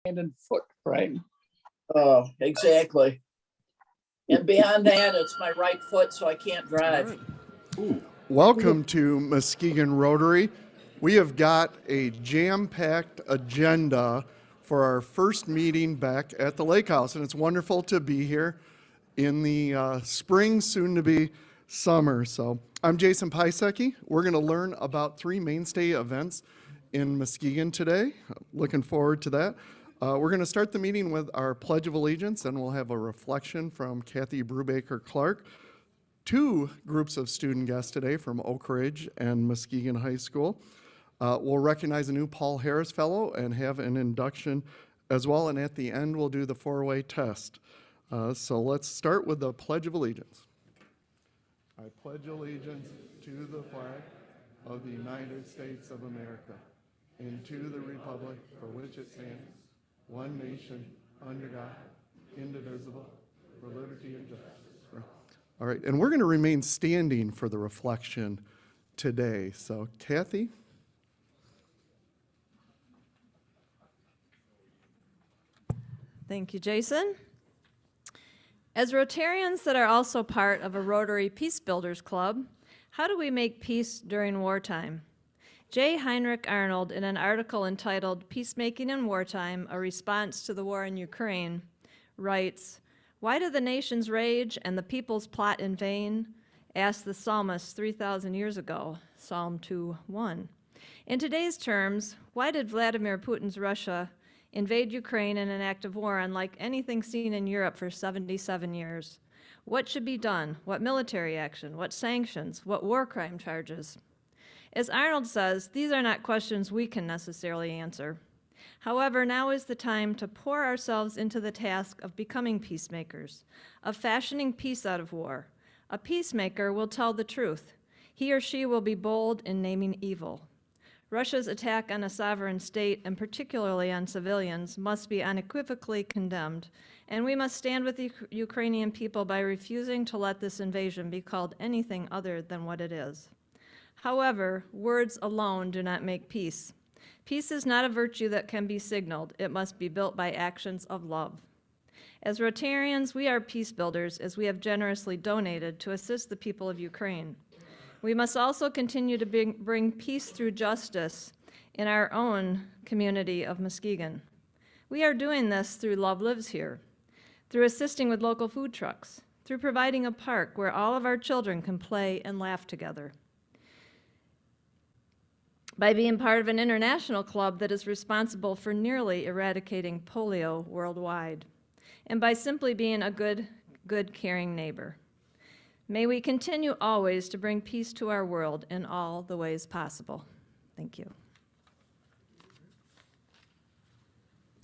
hand and foot, right? Oh, exactly. And beyond that, it's my right foot, so I can't drive. Welcome to Muskegon Rotary. We have got a jam-packed agenda for our first meeting back at the Lake House, and it's wonderful to be here in the spring, soon to be summer. So I'm Jason Pisecki. We're going to learn about 3 mainstay events in Muskegon today. Looking forward to that. We're going to start the meeting with our Pledge of Allegiance, and we'll have a reflection from Kathy Brubaker-Clark. 2 groups of student guests today from Oak Ridge and Muskegon High School. We'll recognize a new Paul Harris Fellow and have an induction as well, and at the end we'll do the 4-way test. So let's start with the Pledge of Allegiance. I pledge allegiance to the flag of the United States of America and to the republic for which it stands, one nation, under God, indivisible, for liberty and justice. All right, and we're going to remain standing for the reflection today. So, Kathy? Thank you, Jason. As Rotarians that are also part of a Rotary Peace Builders Club, how do we make peace during wartime? J. Heinrich Arnold, in an article entitled Peacemaking in Wartime, a Response to the War in Ukraine, writes, "Why do the nations rage and the peoples plot in vain?" asked the psalmist 3,000 years ago, Psalm 2:1. In today's terms, why did Vladimir Putin's Russia invade Ukraine in an act of war unlike anything seen in Europe for 77 years? What should be done? What military action? What sanctions? What war crime charges? As Arnold says, these are not questions we can necessarily answer. However, now is the time to pour ourselves into the task of becoming peacemakers, of fashioning peace out of war. A peacemaker will tell the truth. He or she will be bold in naming evil. Russia's attack on a sovereign state, and particularly on civilians, must be unequivocally condemned, and we must stand with the Ukrainian people by refusing to let this invasion be called anything other than what it is. However, words alone do not make peace. Peace is not a virtue that can be signaled. It must be built by actions of love. As Rotarians, we are peace builders as we have generously donated to assist the people of Ukraine. We must also continue to bring peace through justice in our own community of Muskegon. We are doing this through Love Lives Here, through assisting with local food trucks, through providing a park where all of our children can play and laugh together, by being part of an international club that is responsible for nearly eradicating polio worldwide, and by simply being a good, caring neighbor. May we continue always to bring peace to our world in all the ways possible. Thank you.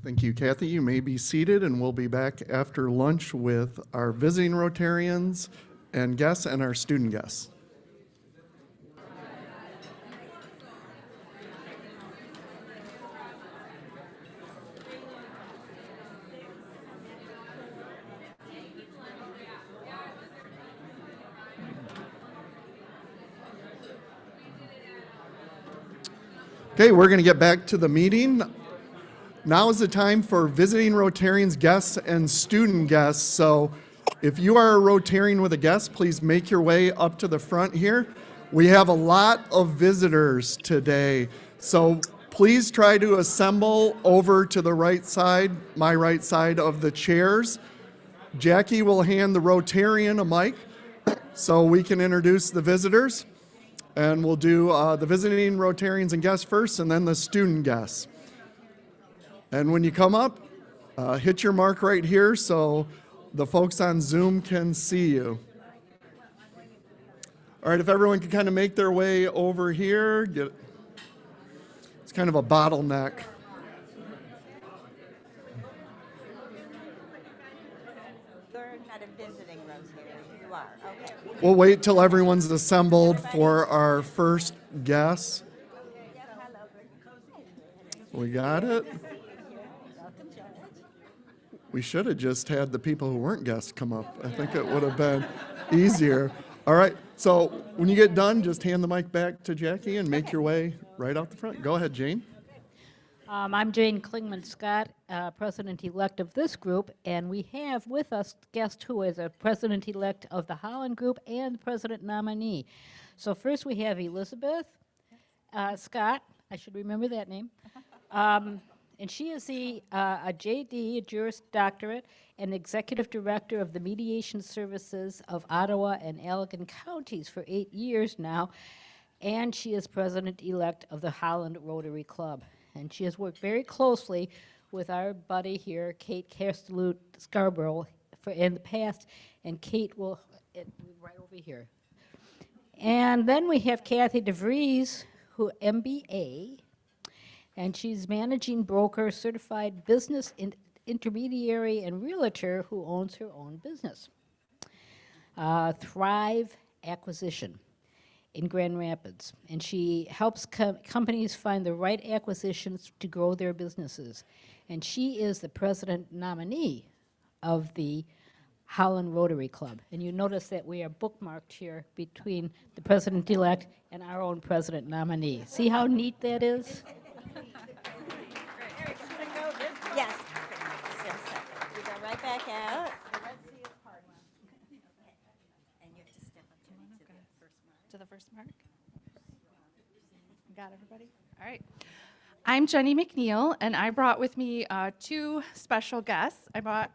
Thank you, Kathy. You may be seated, and we'll be back after lunch with our visiting Rotarians and guests and our student guests. Okay, we're going to get back to the meeting. Now is the time for visiting Rotarians, guests, and student guests. So if you are a Rotarian with a guest, please make your way up to the front here. We have a lot of visitors today, so please try to assemble over to the right side, my right side of the chairs. Jackie will hand the Rotarian a mic so we can introduce the visitors. And we'll do the visiting Rotarians and guests first, and then the student guests. And when you come up, hit your mark right here so the folks on Zoom can see you. All right, if everyone can kind of make their way over here, it's kind of a bottleneck. You're not a visiting Rotarian, you are, okay. We'll wait till everyone's assembled for our first guest. We got it. We should have just had the people who weren't guests come up. I think it would have been easier. All right, so when you get done, just hand the mic back to Jackie and make your way right out the front. Go ahead, Jane. I'm Jane Klingman Scott, president-elect of this group, and we have with us guest who is a president-elect of the Holland group and president nominee. So first we have Elizabeth Scott. I should remember that name. And she is a JD, a Juris Doctorate, and Executive Director of the Mediation Services of Ottawa and Allegan Counties for 8 years now. And she is president-elect of the Holland Rotary Club. And she has worked very closely with our buddy here, Kate Castellut Scarborough, in the past. And Kate will, right over here. And then we have Kathy DeVries, who MBA, and she's managing broker, certified business intermediary, and realtor who owns her own business. Thrive Acquisition in Grand Rapids, and she helps companies find the right acquisitions to grow their businesses. And she is the president nominee of the Holland Rotary Club. And you notice that we are bookmarked here between the president-elect and our own president nominee. See how neat that is? Yes. Just a second. You go right back out. And you have to step up to the first one. To the first mark. Got everybody? All right. I'm Jenny McNeil, and I brought with me two special guests. I brought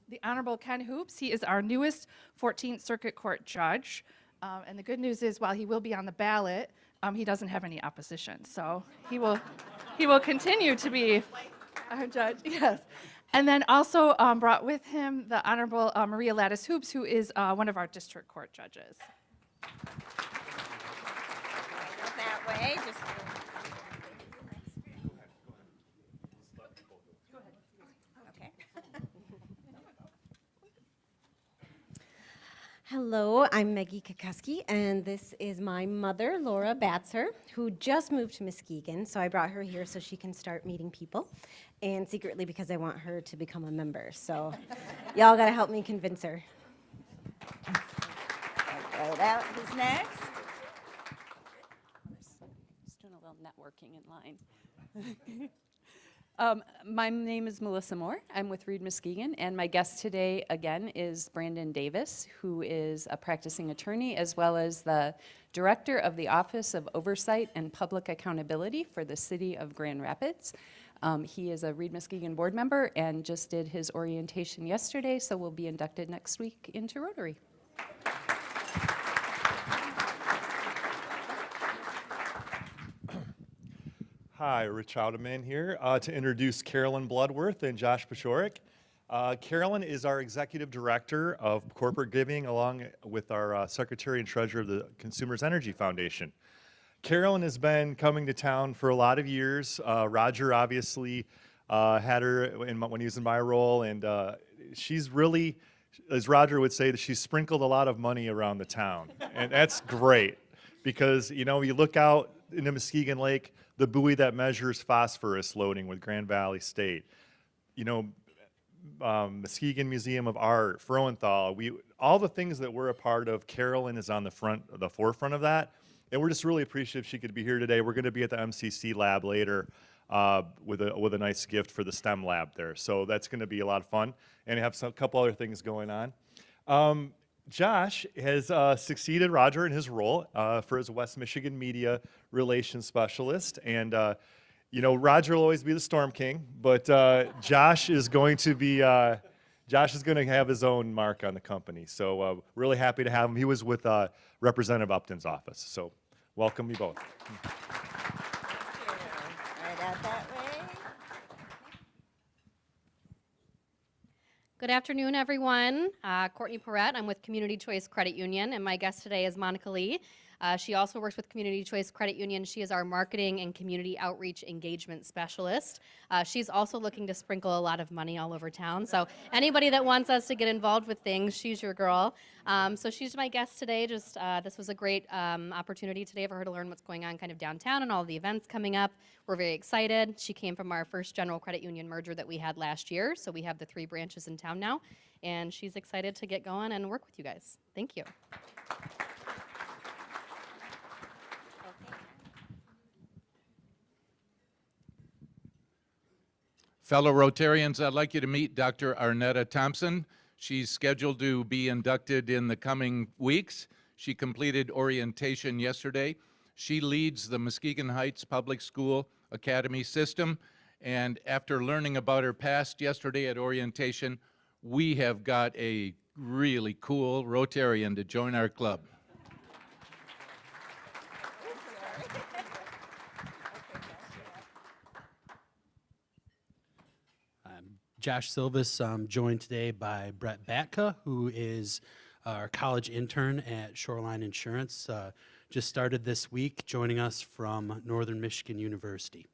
the Honorable Ken Hoops. He is our newest 14th Circuit Court judge. And the good news is, while he will be on the ballot, he doesn't have any opposition. So he will continue to be our judge. Yes. And then also brought with him the Honorable Maria Lattice Hoops, who is one of our district court judges. That way. Just. Okay. Hello, I'm Maggie Kukuski, and this is my mother, Laura Batzer, who just moved to Muskegon, so I brought her here so she can start meeting people, and secretly because I want her to become a member, so y'all gotta help me convince her. Right out. Who's next? Just doing a little networking in line. My name is Melissa Moore. I'm with Reed Muskegon, and my guest today, again, is Brandon Davis, who is a practicing attorney as well as the director of the Office of Oversight and Public Accountability for the City of Grand Rapids. He is a Reed Muskegon board member and just did his orientation yesterday, so will be inducted next week into Rotary. Hi, Rich Oudeman here to introduce Carolyn Bloodworth and Josh Pishorek. Carolyn is our Executive Director of Corporate Giving along with our Secretary and Treasurer of the Consumers Energy Foundation. Carolyn has been coming to town for a lot of years. Roger obviously had her when he was in my role, and she's really, as Roger would say, that she's sprinkled a lot of money around the town. And that's great because, you know, you look out into Muskegon Lake, the buoy that measures phosphorus loading with Grand Valley State. You know, Muskegon Museum of Art, Froenthal, all the things that we're a part of, Carolyn is on the forefront of that. And we're just really appreciative she could be here today. We're gonna be at the MCC lab later with a nice gift for the STEM lab there. So that's gonna be a lot of fun. And have a couple other things going on. Josh has succeeded Roger in his role for his West Michigan Media Relations Specialist. And, you know, Roger will always be the Storm King, but Josh is going to have his own mark on the company. So really happy to have him. He was with Representative Upton's office. So welcome you both. Right out that way. Good afternoon, everyone. Courtney Perrette. I'm with Community Choice Credit Union, and my guest today is Monica Lee. She also works with Community Choice Credit Union. She is our marketing and community outreach engagement specialist. She's also looking to sprinkle a lot of money all over town. So anybody that wants us to get involved with things, she's your girl. So she's my guest today. This was a great opportunity today for her to learn what's going on kind of downtown and all the events coming up. We're very excited. She came from our first general credit union merger that we had last year. So we have the 3 branches in town now. And she's excited to get going and work with you guys. Thank you. Fellow Rotarians, I'd like you to meet Dr. Arnetta Thompson. She's scheduled to be inducted in the coming weeks. She completed orientation yesterday. She leads the Muskegon Heights Public School Academy system, and after learning about her past yesterday at orientation, we have got a really cool Rotarian to join our club. Josh Silvis, joined today by Brett Batka, who is our college intern at Shoreline Insurance. Just started this week, joining us from Northern Michigan University.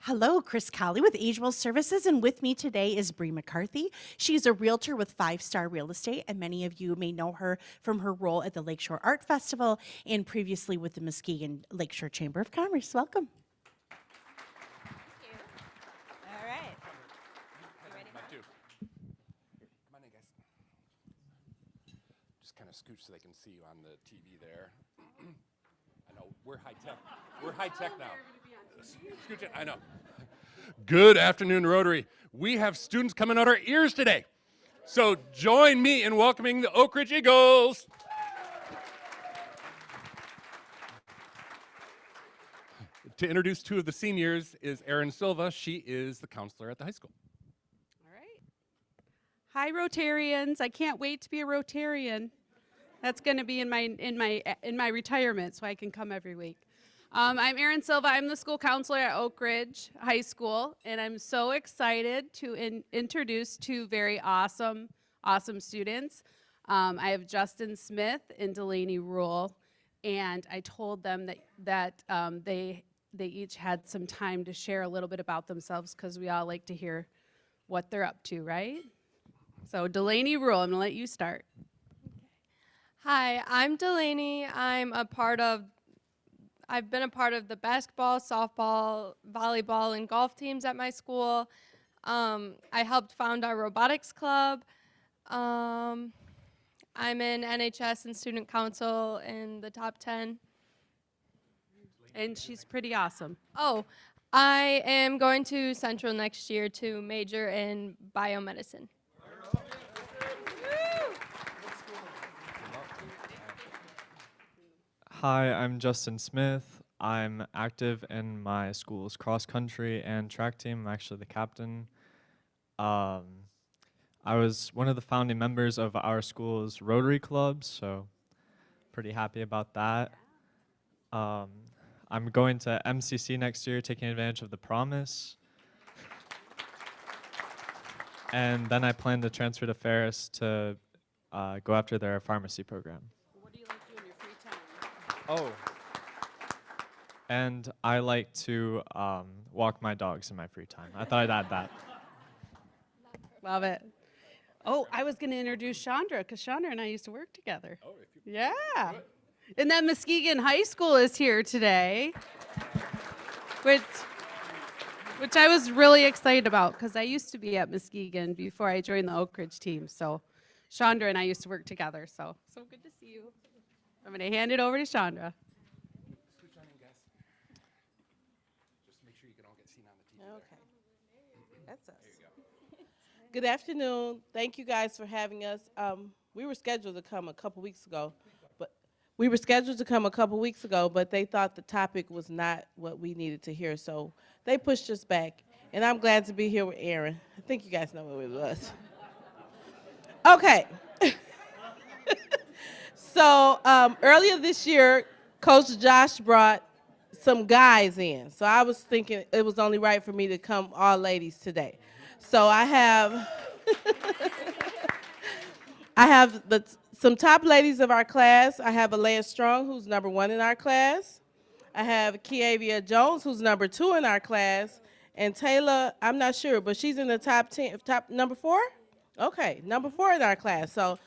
Hello, Chris Colley with Agewell Services, and with me today is Bree McCarthy. She's a realtor with 5 Star Real Estate, and many of you may know her from her role at the Lakeshore Art Festival and previously with the Muskegon Lakeshore Chamber of Commerce. Welcome. Thank you. All right. You ready? Come on in, guys. Just kind of scooch so they can see you on the TV there. I know, we're high tech. We're high tech now. Scooch it, I know. Good afternoon, Rotary. We have students coming out our ears today. So join me in welcoming the Oak Ridge Eagles. To introduce 2 of the seniors is Erin Silva. She is the counselor at the high school. All right. Hi, Rotarians. I can't wait to be a Rotarian. That's going to be in my retirement, so I can come every week. I'm Erin Silva. I'm the school counselor at Oak Ridge High School, and I'm so excited to introduce 2 very awesome students. I have Justin Smith and Delaney Rule, and I told them that they each had some time to share a little bit about themselves because we all like to hear what they're up to, right? So Delaney Rule, I'm gonna let you start. Hi, I'm Delaney. I've been a part of the basketball, softball, volleyball, and golf teams at my school. I helped found our robotics club. I'm in NHS and student council in the top 10. And she's pretty awesome. Oh, I am going to Central next year to major in biomedicine. Hi, I'm Justin Smith. I'm active in my school's cross-country and track team. I'm actually the captain. I was one of the founding members of our school's Rotary Club, so pretty happy about that. I'm going to MCC next year, taking advantage of the promise. And then I plan to transfer to Ferris to go after their pharmacy program. What do you like to do in your free time? Oh. And I like to walk my dogs in my free time. I thought I'd add that. Love it. Oh, I was going to introduce Chandra because Chandra and I used to work together. Oh, yeah. Good. And then Muskegon High School is here today, which I was really excited about because I used to be at Muskegon before I joined the Oak Ridge team. So Chandra and I used to work together. So good to see you. I'm going to hand it over to Chandra. Switch on in, guys. Just make sure you can all get seen on the TV. Okay. That's us. There you go. Good afternoon. Thank you guys for having us. We were scheduled to come a couple weeks ago, but they thought the topic was not what we needed to hear, so they pushed us back. And I'm glad to be here with Erin. I think you guys know what it was. Okay. So earlier this year, Coach Josh brought some guys in. So I was thinking it was only right for me to come all ladies today. So I have some top ladies of our class. I have Alea Strong, who's number 1 in our class. I have Kiavia Jones, who's number 2 in our class. And Taylor, I'm not sure, but she's in the top 10, top number 4? Okay, number 4 in our class. So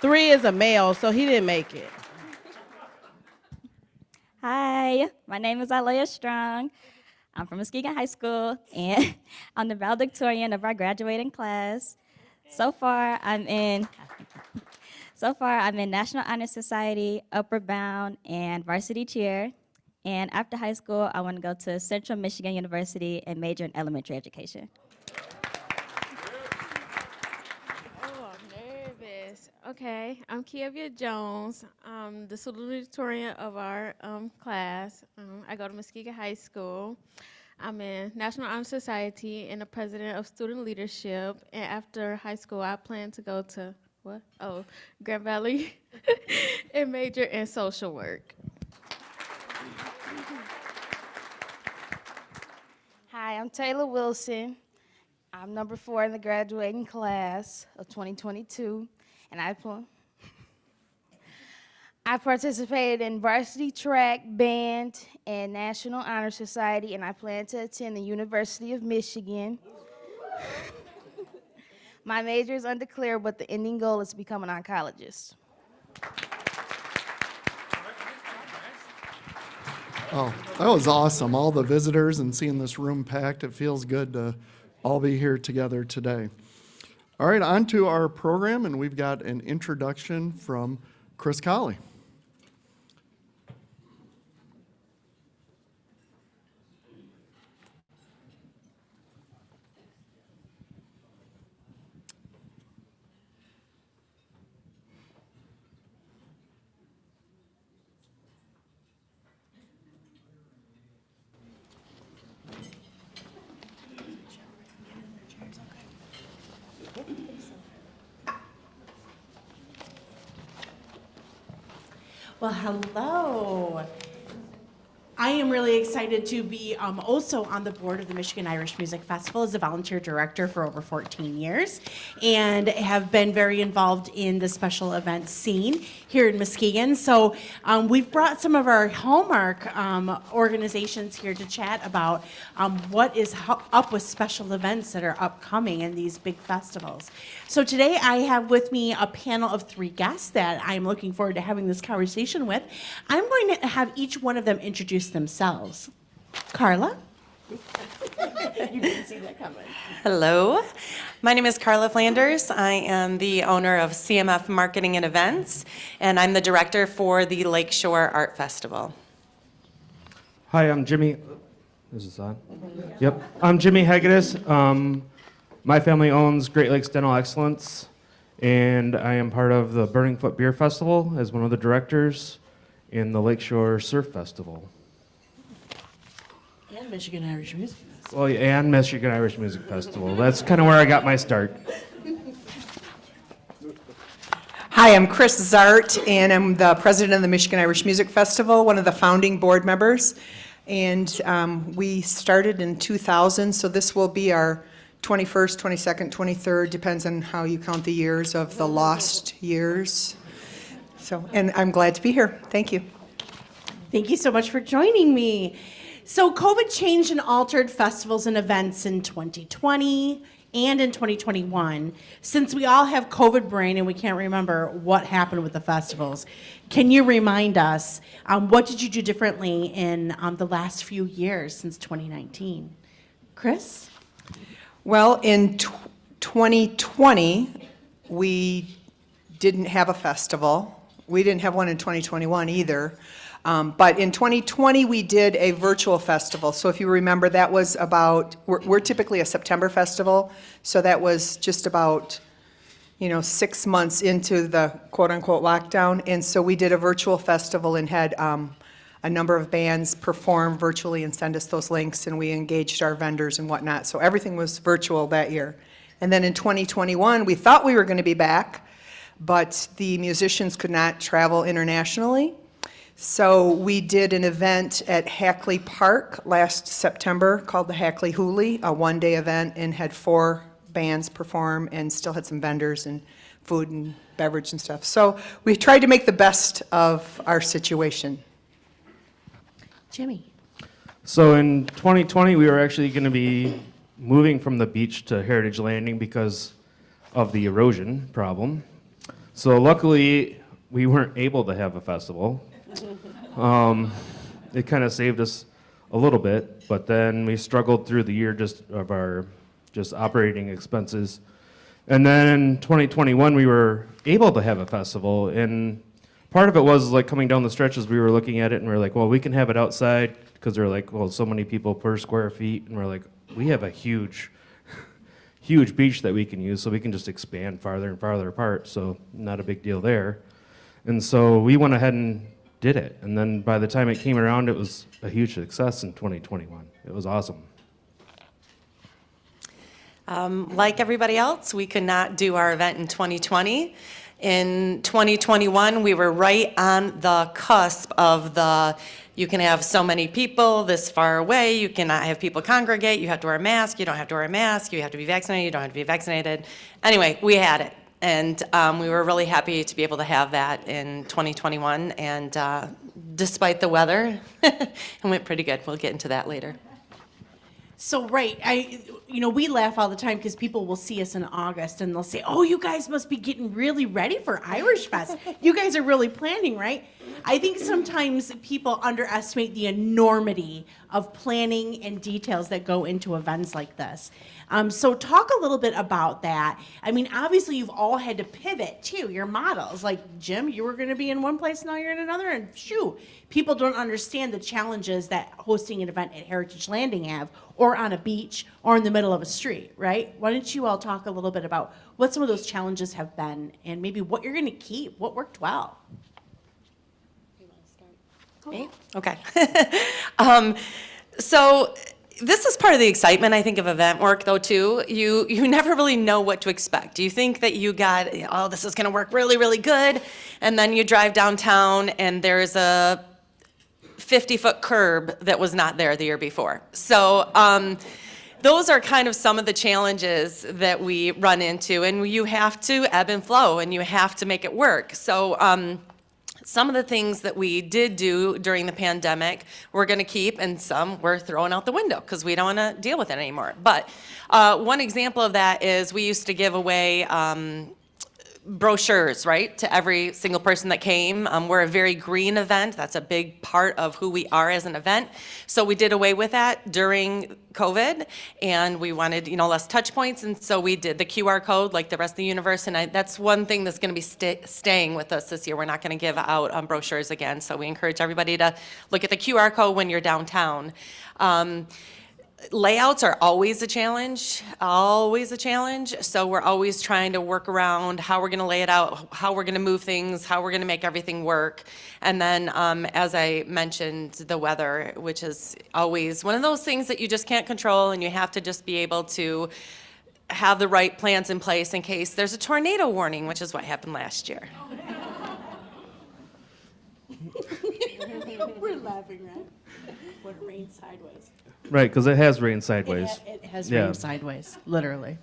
3 is a male, so he didn't make it. Hi, my name is Alea Strong. I'm from Muskegon High School, and I'm the valedictorian of our graduating class. So far, I'm in So far, I'm in National Honor Society, Upward Bound, and Varsity Cheer. And after high school, I want to go to Central Michigan University and major in elementary education. Oh, I'm nervous. Okay, I'm Kiavia Jones. I'm the salutatorian of our class. I go to Muskegon High School. I'm in National Honor Society and the president of student leadership. And after high school, I plan to go to Grand Valley and major in social work. Hi, I'm Taylor Wilson. I'm number 4 in the graduating class of 2022, and I participated in varsity track, band, and National Honor Society, and I plan to attend the University of Michigan. My major is undeclared, but the ending goal is to become an oncologist. Oh, that was awesome. All the visitors and seeing this room packed, it feels good to all be here together today. All right, on to our program, and we've got an introduction from Chris Colley. Well, hello. I am really excited to be also on the board of the Michigan Irish Music Festival as a volunteer director for over 14 years and have been very involved in the special events scene here in Muskegon. So we've brought some of our hallmark organizations here to chat about what is up with special events that are upcoming in these big festivals. So today I have with me a panel of 3 guests that I'm looking forward to having this conversation with. I'm going to have each one of them introduce themselves. Carla? You didn't see that coming. Hello, my name is Carla Flanders. I am the owner of CMF Marketing and Events, and I'm the director for the Lakeshore Art Festival. Hi, I'm Jimmy. Is this on? Yep. I'm Jimmy Hegedus. My family owns Great Lakes Dental Excellence, and I am part of the Burning Foot Beer Festival as one of the directors in the Lakeshore Surf Festival. And Michigan Irish Music Festival. Well, and Michigan Irish Music Festival. That's kind of where I got my start. Hi, I'm Chris Zart, and I'm the president of the Michigan Irish Music Festival, one of the founding board members. And we started in 2000, so this will be our 21st, 22nd, 23rd, depends on how you count the years of the lost years. So, and I'm glad to be here. Thank you. Thank you so much for joining me. So COVID changed and altered festivals and events in 2020 and in 2021. Since we all have COVID brain and we can't remember what happened with the festivals, can you remind us what did you do differently in the last few years since 2019? Chris? Well, in 2020, we didn't have a festival. We didn't have one in 2021 either. But in 2020, we did a virtual festival. So if you remember, that was about, we're typically a September festival, so that was just about, 6 months into the quote-unquote lockdown. And so we did a virtual festival and had a number of bands perform virtually and send us those links, and we engaged our vendors and whatnot. So everything was virtual that year. And then in 2021, we thought we were going to be back, but the musicians could not travel internationally. So we did an event at Hackley Park last September called the Hackley Hoolie, a one-day event, and had 4 bands perform and still had some vendors and food and beverage and stuff. So we tried to make the best of our situation. Jimmy. So in 2020, we were actually going to be moving from the beach to Heritage Landing because of the erosion problem. So luckily, we weren't able to have a festival. It kind of saved us a little bit, but then we struggled through the year just operating expenses. And then in 2021, we were able to have a festival, and part of it was like coming down the stretches, we were looking at it and we were like, well, we can have it outside because they're like, well, so many people per square feet, and we're like, we have a huge beach that we can use, so we can just expand farther and farther apart, so not a big deal there. And so we went ahead and did it, and then by the time it came around, it was a huge success in 2021. It was awesome. Like everybody else, we could not do our event in 2020. In 2021, we were right on the cusp of you can have so many people this far away, you cannot have people congregate, you have to wear a mask, you don't have to wear a mask, you have to be vaccinated, you don't have to be vaccinated. Anyway, we had it, and we were really happy to be able to have that in 2021, and despite the weather, it went pretty good. We'll get into that later. So, right, we laugh all the time because people will see us in August and they'll say, oh, you guys must be getting really ready for Irish Fest. You guys are really planning, right? I think sometimes people underestimate the enormity of planning and details that go into events like this. So talk a little bit about that. I mean, obviously you've all had to pivot too, your models. Like Jim, you were gonna be in one place, now you're in another, and shoo, people don't understand the challenges that hosting an event at Heritage Landing have, or on a beach, or in the middle of a street, right? Why don't you all talk a little bit about what some of those challenges have been, and maybe what you're gonna keep, what worked well? Me? Okay. So this is part of the excitement, I think, of event work, though, too. You never really know what to expect. You think that you got, oh, this is going to work really, really good, and then you drive downtown and there's a 50-foot curb that was not there the year before. So those are kind of some of the challenges that we run into, and you have to ebb and flow, and you have to make it work. So some of the things that we did do during the pandemic we're going to keep, and some we're throwing out the window because we don't want to deal with it anymore. But one example of that is we used to give away brochures, right, to every single person that came. We're a very green event. That's a big part of who we are as an event. So we did away with that during COVID, and we wanted, less touch points, and so we did the QR code like the rest of the universe, and that's one thing that's going to be staying with us this year. We're not going to give out brochures again, so we encourage everybody to look at the QR code when you're downtown. Layouts are always a challenge, so we're always trying to work around how we're going to lay it out, how we're going to move things, how we're going to make everything work. And then, as I mentioned, the weather, which is always one of those things that you just can't control, and you have to just be able to have the right plans in place in case there's a tornado warning, which is what happened last year. We're laughing, right? When it rains sideways. Right, because it has rained sideways. It has rained sideways, literally.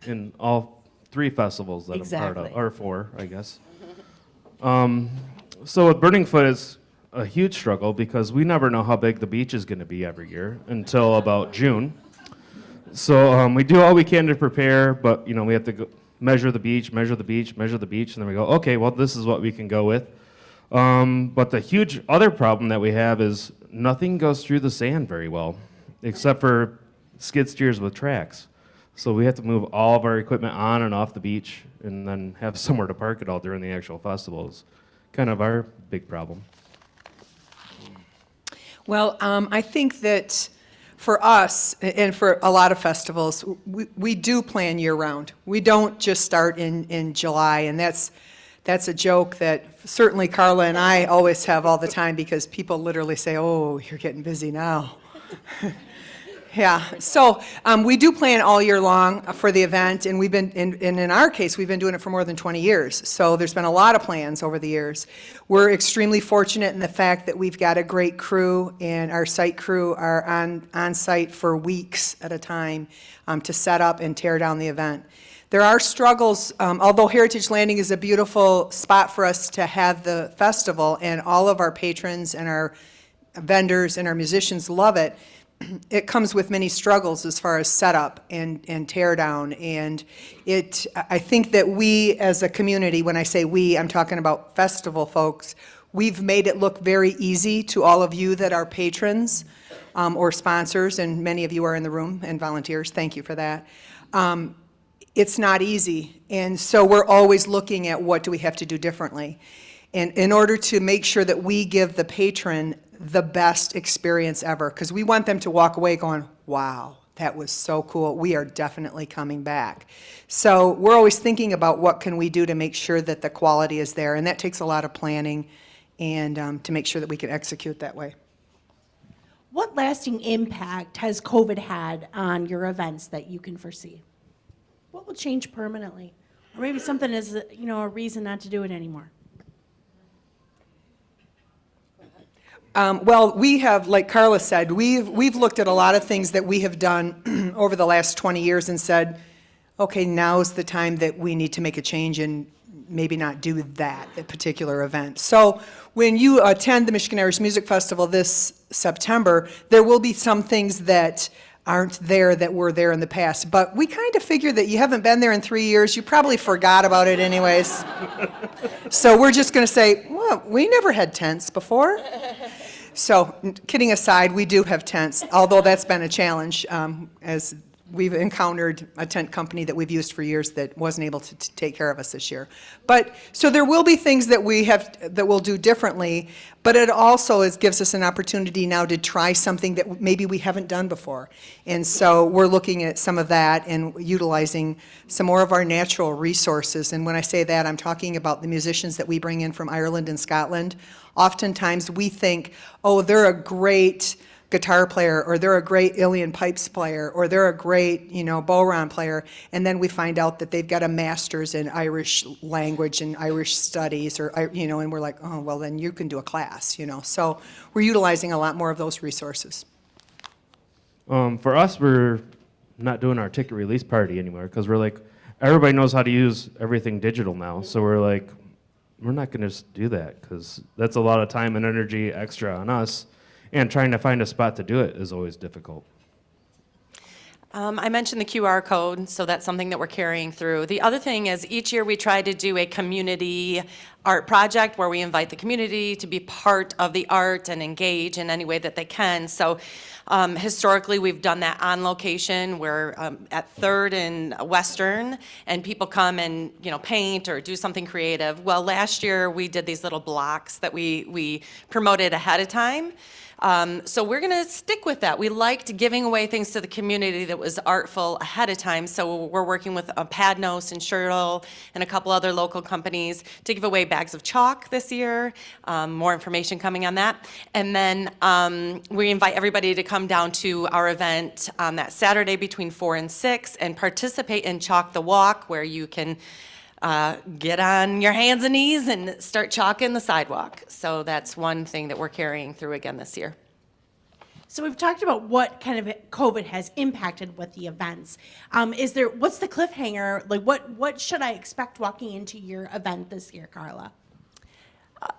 In all 3 festivals that I'm part Exactly. of, or 4, I guess. So with Burning Foot, it's a huge struggle because we never know how big the beach is going to be every year until about June. So we do all we can to prepare, but we have to go measure the beach, and then we go, okay, well, this is what we can go with. But the huge other problem that we have is nothing goes through the sand very well, except for skid steers with tracks. So we have to move all of our equipment on and off the beach and then have somewhere to park it all during the actual festivals. Kind of our big problem. Well, I think that for us and for a lot of festivals, we do plan year-round. We don't just start in July, and that's a joke that certainly Carla and I always have all the time because people literally say, oh, you're getting busy now. Yeah, so we do plan all year long for the event, and we've been, in our case, we've been doing it for more than 20 years. So there's been a lot of plans over the years. We're extremely fortunate in the fact that we've got a great crew, and our site crew are on site for weeks at a time to set up and tear down the event. There are struggles, although Heritage Landing is a beautiful spot for us to have the festival, and all of our patrons and our vendors and our musicians love it. It comes with many struggles as far as setup and tear down, and I think that we as a community, when I say we, I'm talking about festival folks, we've made it look very easy to all of you that are patrons or sponsors, and many of you are in the room and volunteers. Thank you for that. it's not easy. And so we're always looking at what do we have to do differently. And in order to make sure that we give the patron the best experience ever, because we want them to walk away going, wow, that was so cool. We are definitely coming back. So we're always thinking about what can we do to make sure that the quality is there. And that takes a lot of planning and to make sure that we can execute that way. What lasting impact has COVID had on your events that you can foresee? What will change permanently? Or maybe something is, a reason not to do it anymore? Well, we have, like Carla said, we've looked at a lot of things that we have done over the last 20 years and said, okay, now's the time that we need to make a change and maybe not do that particular event. So when you attend the Michigan Irish Music Festival this September, there will be some things that aren't there that were there in the past. But we kind of figure that you haven't been there in 3 years, you probably forgot about it anyways. So we're just going to say, well, we never had tents before. So kidding aside, we do have tents, although that's been a challenge as we've encountered a tent company that we've used for years that wasn't able to take care of us this year. But so there will be things that we'll do differently, but it also gives us an opportunity now to try something that maybe we haven't done before. And so we're looking at some of that and utilizing some more of our natural resources. And when I say that, I'm talking about the musicians that we bring in from Ireland and Scotland. Oftentimes we think, oh, they're a great guitar player, or they're a great Ilian pipes player, or they're a great, bodhrán player, and then we find out that they've got a master's in Irish language and Irish studies, or and we're like, oh, well, then you can do a class, So we're utilizing a lot more of those resources. For us, we're not doing our ticket release party anymore because we're like, everybody knows how to use everything digital now, so we're like, we're not going to just do that because that's a lot of time and energy extra on us. And trying to find a spot to do it is always difficult. I mentioned the QR code, so that's something that we're carrying through. The other thing is each year we try to do a community art project where we invite the community to be part of the art and engage in any way that they can. So historically we've done that on location. We're at 3rd and Western, and people come and paint or do something creative. Well, last year we did these little blocks that we promoted ahead of time. So we're going to stick with that. We liked giving away things to the community that was artful ahead of time. So we're working with Padnos and Sherrill and a couple other local companies to give away bags of chalk this year. More information coming on that. And then we invite everybody to come down to our event on that Saturday between 4 and 6 and participate in Chalk the Walk, where you can get on your hands and knees and start chalking the sidewalk. So that's one thing that we're carrying through again this year. So we've talked about what kind of COVID has impacted with the events. What's the cliffhanger? Like what should I expect walking into your event this year, Carla?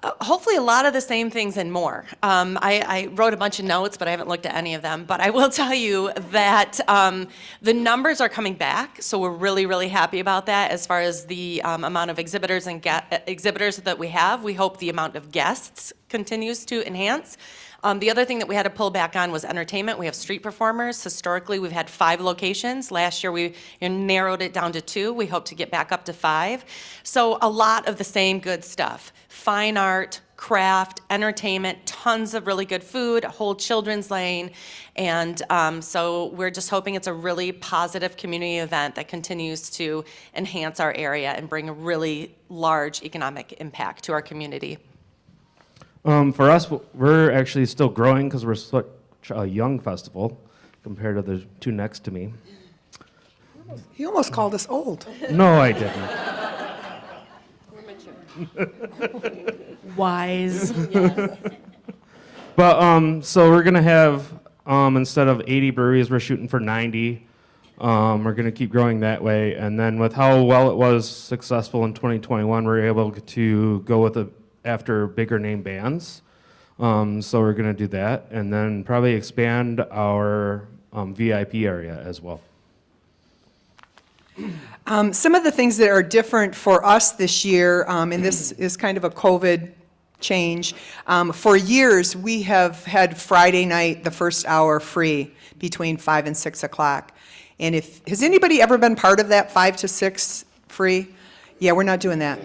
Hopefully a lot of the same things and more. I wrote a bunch of notes, but I haven't looked at any of them. But I will tell you that the numbers are coming back, so we're really, really happy about that. As far as the amount of exhibitors and exhibitors that we have, we hope the amount of guests continues to enhance. The other thing that we had to pull back on was entertainment. We have street performers. Historically, we've had 5 locations. Last year, we narrowed it down to 2. We hope to get back up to 5. So a lot of the same good stuff. Fine art, craft, entertainment, tons of really good food, a whole children's lane. And so we're just hoping it's a really positive community event that continues to enhance our area and bring a really large economic impact to our community. For us, we're actually still growing because we're such a young festival compared to the 2 next to me. He almost called us old. No, I didn't. Wise. Yes. But so we're gonna have instead of 80 breweries, we're shooting for 90. We're gonna keep growing that way, and then with how well it was successful in 2021, we're able to go with after bigger name bands. So we're gonna do that, and then probably expand our VIP area as well. Some of the things that are different for us this year, and this is kind of a COVID change, for years we have had Friday night, the first hour free between 5 and 6 o'clock. And has anybody ever been part of that 5 to 6 free? Yeah, we're not doing that.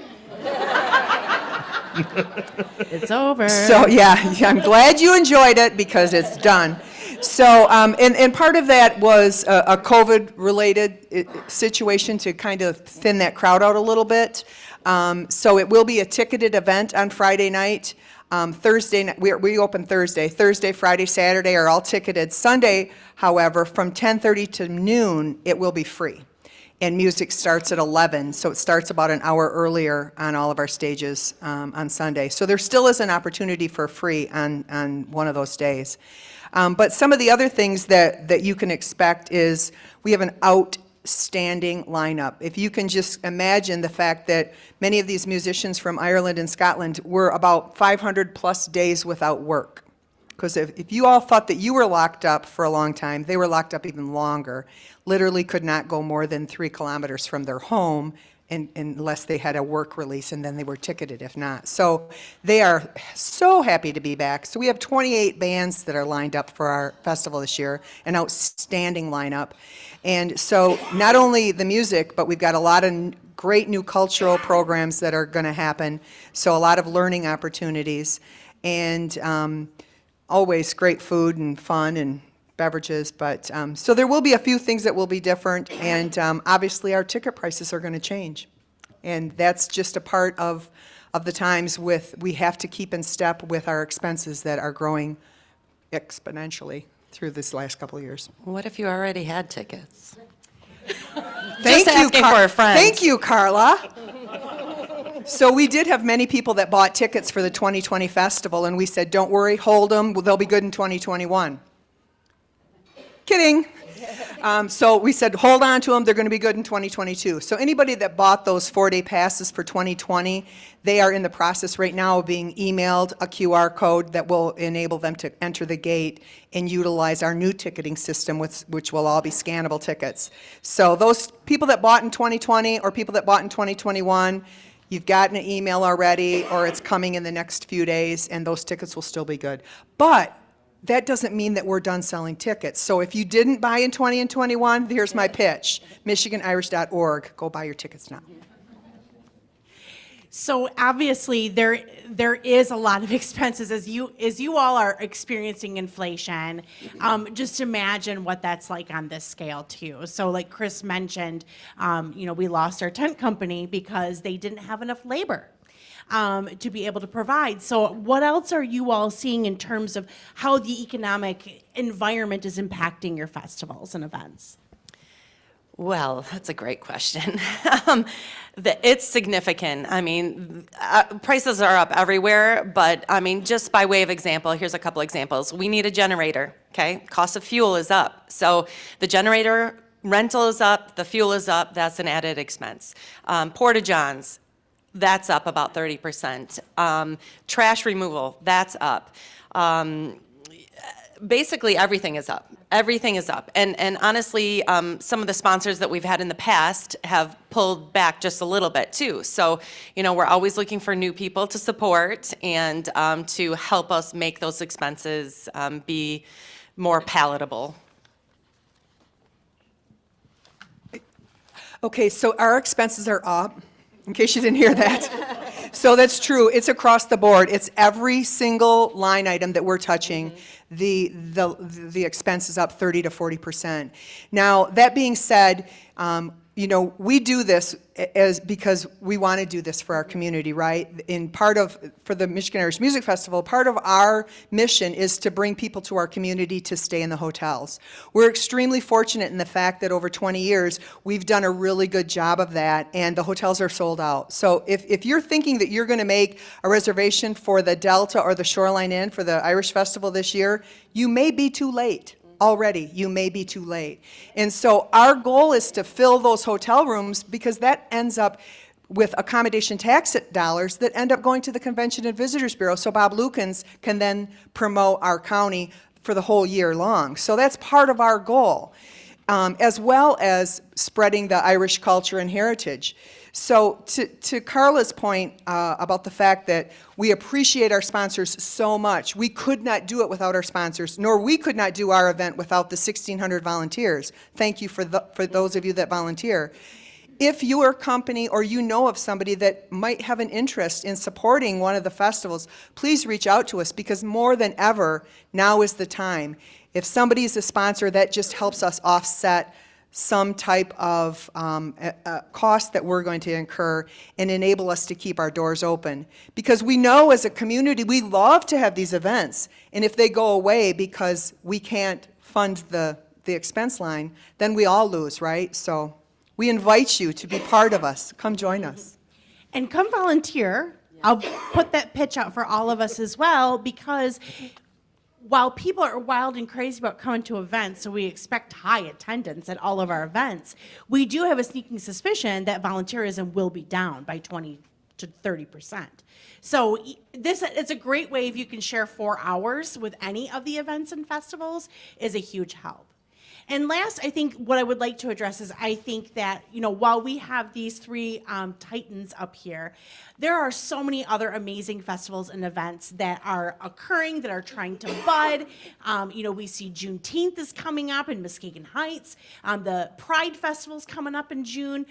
It's over. So, yeah, I'm glad you enjoyed it because it's done. So, and part of that was a COVID-related situation to kind of thin that crowd out a little bit. So it will be a ticketed event on Friday night. Thursday night, we open Thursday. Thursday, Friday, Saturday are all ticketed. Sunday, however, from 10:30 to noon, it will be free. And music starts at 11, so it starts about an hour earlier on all of our stages on Sunday. So there still is an opportunity for free on one of those days. But some of the other things that you can expect is we have an outstanding lineup. If you can just imagine the fact that many of these musicians from Ireland and Scotland were about 500 plus days without work. Because if you all thought that you were locked up for a long time, they were locked up even longer. Literally could not go more than 3 kilometers from their home unless they had a work release, and then they were ticketed if not. So they are so happy to be back. So we have 28 bands that are lined up for our festival this year, an outstanding lineup. And so not only the music, but we've got a lot of great new cultural programs that are going to happen. So a lot of learning opportunities, and always great food and fun and beverages. But so there will be a few things that will be different, and obviously our ticket prices are going to change, and that's just a part of the times we have to keep in step with our expenses that are growing exponentially through this last couple of years. What if you already had tickets? Thank Just you, asking for a friend. Thank you, Carla. So we did have many people that bought tickets for the 2020 festival, and we said, don't worry, hold them, they'll be good in 2021. Kidding. So we said, hold on to them, they're going to be good in 2022. So anybody that bought those 4-day passes for 2020, they are in the process right now of being emailed a QR code that will enable them to enter the gate and utilize our new ticketing system, which will all be scannable tickets. So those people that bought in 2020 or people that bought in 2021, you've gotten an email already, or it's coming in the next few days, and those tickets will still be good. But that doesn't mean that we're done selling tickets. So if you didn't buy in 20 and 21, here's my pitch, michiganirish.org. Go buy your tickets now. So obviously there is a lot of expenses as you all are experiencing inflation. Just imagine what that's like on this scale too. So like Chris mentioned, we lost our tent company because they didn't have enough labor to be able to provide. So what else are you all seeing in terms of how the economic environment is impacting your festivals and events? Well, that's a great question. It's significant. I mean, prices are up everywhere, but I mean, just by way of example, here's a couple examples. We need a generator, okay? Cost of fuel is up. So the generator rental is up, the fuel is up, that's an added expense. Porta-johns, that's up about 30%. Trash removal, that's up. Basically, everything is up. Everything is up. And honestly, some of the sponsors that we've had in the past have pulled back just a little bit too. So, we're always looking for new people to support and to help us make those expenses be more palatable. Okay, so our expenses are up, in case you didn't hear that. So that's true. It's across the board. It's every single line item that we're touching. The expense is up 30 to 40%. Now, that being said, we do this because we want to do this for our community, right? For the Michigan Irish Music Festival, part of our mission is to bring people to our community to stay in the hotels. We're extremely fortunate in the fact that over 20 years, we've done a really good job of that, and the hotels are sold out. So if you're thinking that you're going to make a reservation for the Delta or the Shoreline Inn for the Irish Festival this year, you may be too late. Already, you may be too late. And so our goal is to fill those hotel rooms, because that ends up with accommodation tax dollars that end up going to the Convention and Visitors Bureau, so Bob Lukens can then promote our county for the whole year long. So that's part of our goal, as well as spreading the Irish culture and heritage. So to Carla's point about the fact that we appreciate our sponsors so much, we could not do it without our sponsors, nor we could not do our event without the 1,600 volunteers. Thank you for those of you that volunteer. If your company or you know of somebody that might have an interest in supporting one of the festivals, please reach out to us, because more than ever, now is the time. If somebody is a sponsor, that just helps us offset some type of cost that we're going to incur and enable us to keep our doors open. Because we know as a community, we love to have these events. And if they go away because we can't fund the expense line, then we all lose, right? So we invite you to be part of us. Come join us. And come volunteer. I'll put that pitch out for all of us as well, because while people are wild and crazy about coming to events, so we expect high attendance at all of our events, we do have a sneaking suspicion that volunteerism will be down by 20 to 30%. So it's a great way if you can share 4 hours with any of the events and festivals is a huge help. And last, I think what I would like to address is I think that, while we have these 3 titans up here, there are so many other amazing festivals and events that are occurring, that are trying to bud. We see Juneteenth is coming up in Muskegon Heights. The Pride Festival's coming up in June.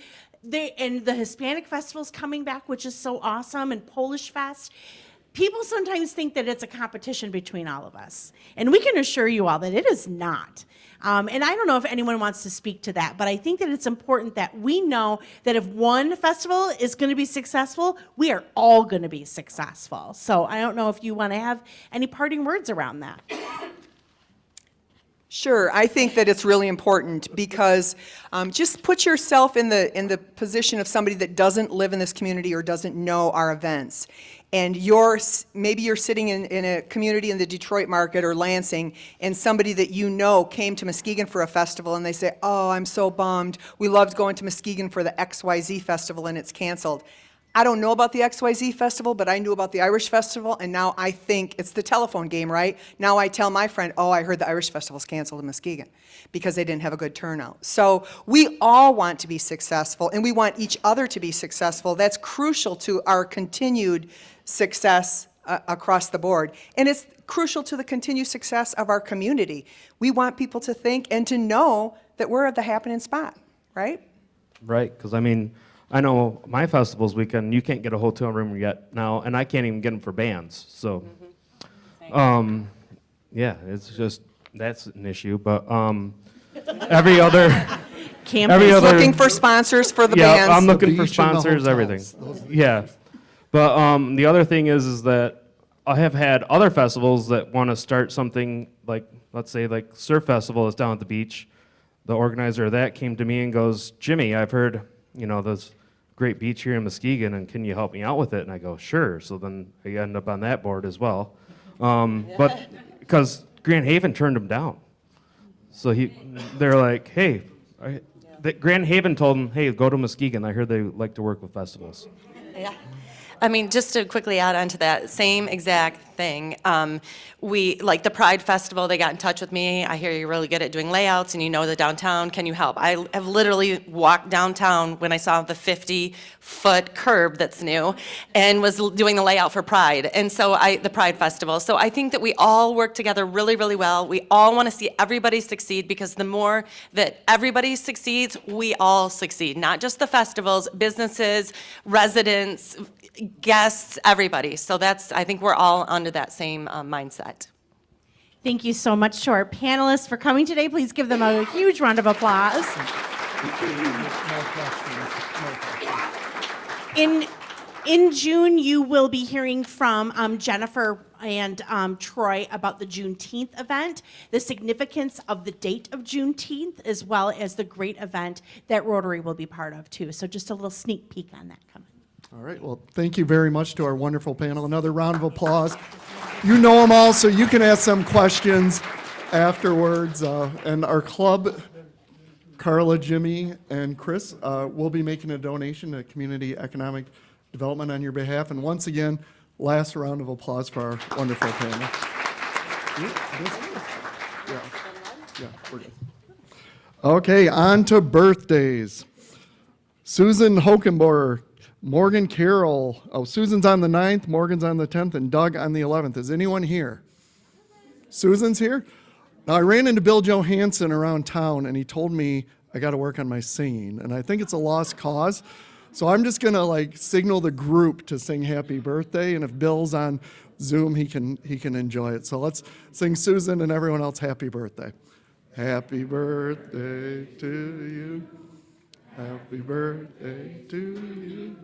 And the Hispanic Festival's coming back, which is so awesome, and Polish Fest. People sometimes think that it's a competition between all of us. And we can assure you all that it is not. And I don't know if anyone wants to speak to that, but I think that it's important that we know that if one festival is going to be successful, we are all going to be successful. So I don't know if you want to have any parting words around that. Sure, I think that it's really important, because just put yourself in the position of somebody that doesn't live in this community or doesn't know our events. And maybe you're sitting in a community in the Detroit market or Lansing, and somebody that you know came to Muskegon for a festival, and they say, oh, I'm so bummed. We loved going to Muskegon for the XYZ festival, and it's canceled. I don't know about the XYZ festival, but I knew about the Irish festival, and now I think it's the telephone game, right? Now I tell my friend, oh, I heard the Irish festival's canceled in Muskegon because they didn't have a good turnout. So we all want to be successful, and we want each other to be successful. That's crucial to our continued success across the board. And it's crucial to the continued success of our community. We want people to think and to know that we're at the happening spot, right? Right, because I know my festivals weekend, you can't get a hotel room yet now, and I can't even get them for bands. So, yeah, it's just, that's an issue. But every other, looking for sponsors for the bands. Yeah, I'm looking for sponsors, everything. Yeah, but the other thing is that I have had other festivals that want to start something like, let's say, like Surf Festival is down at the beach. The organizer of that came to me and goes, Jimmy, I've heard, there's great beach here in Muskegon, and can you help me out with it? And I go, sure. So then I end up on that board as well. But because Grand Haven turned them down. So they're like, hey, Grand Haven told them, hey, go to Muskegon. I heard they like to work with festivals. Yeah. Just to quickly add on to that, same exact thing. Like the Pride Festival, they got in touch with me. I hear you're really good at doing layouts and you know the downtown. Can you help? I have literally walked downtown when I saw the 50-foot curb that's new and was doing the layout for Pride. And so the Pride Festival. So I think that we all work together really, really well. We all want to see everybody succeed, because the more that everybody succeeds, we all succeed. Not just the festivals, businesses, residents, guests, everybody. So I think we're all under that same mindset. Thank you so much to our panelists for coming today. Please give them a huge round of applause. In June, you will be hearing from Jennifer and Troy about the Juneteenth event, the significance of the date of Juneteenth, as well as the great event that Rotary will be part of too. So just a little sneak peek on that coming. All right, well, thank you very much to our wonderful panel. Another round of applause. You know them all, so you can ask them questions afterwards. And our club, Carla, Jimmy, and Chris, will be making a donation to community economic development on your behalf. And once again, last round of applause for our wonderful panel. Yeah, we're good. Okay, on to birthdays. Susan Hokenboer, Morgan Carroll. Oh, Susan's on the 9th, Morgan's on the 10th, and Doug on the 11th. Is anyone here? Susan's here? Now, I ran into Bill Johansson around town, and he told me I got to work on my singing, and I think it's a lost cause. So I'm just going to signal the group to sing happy birthday, and if Bill's on Zoom, he can enjoy it. So let's sing Susan and everyone else happy birthday. Happy birthday to you. Happy birthday to you.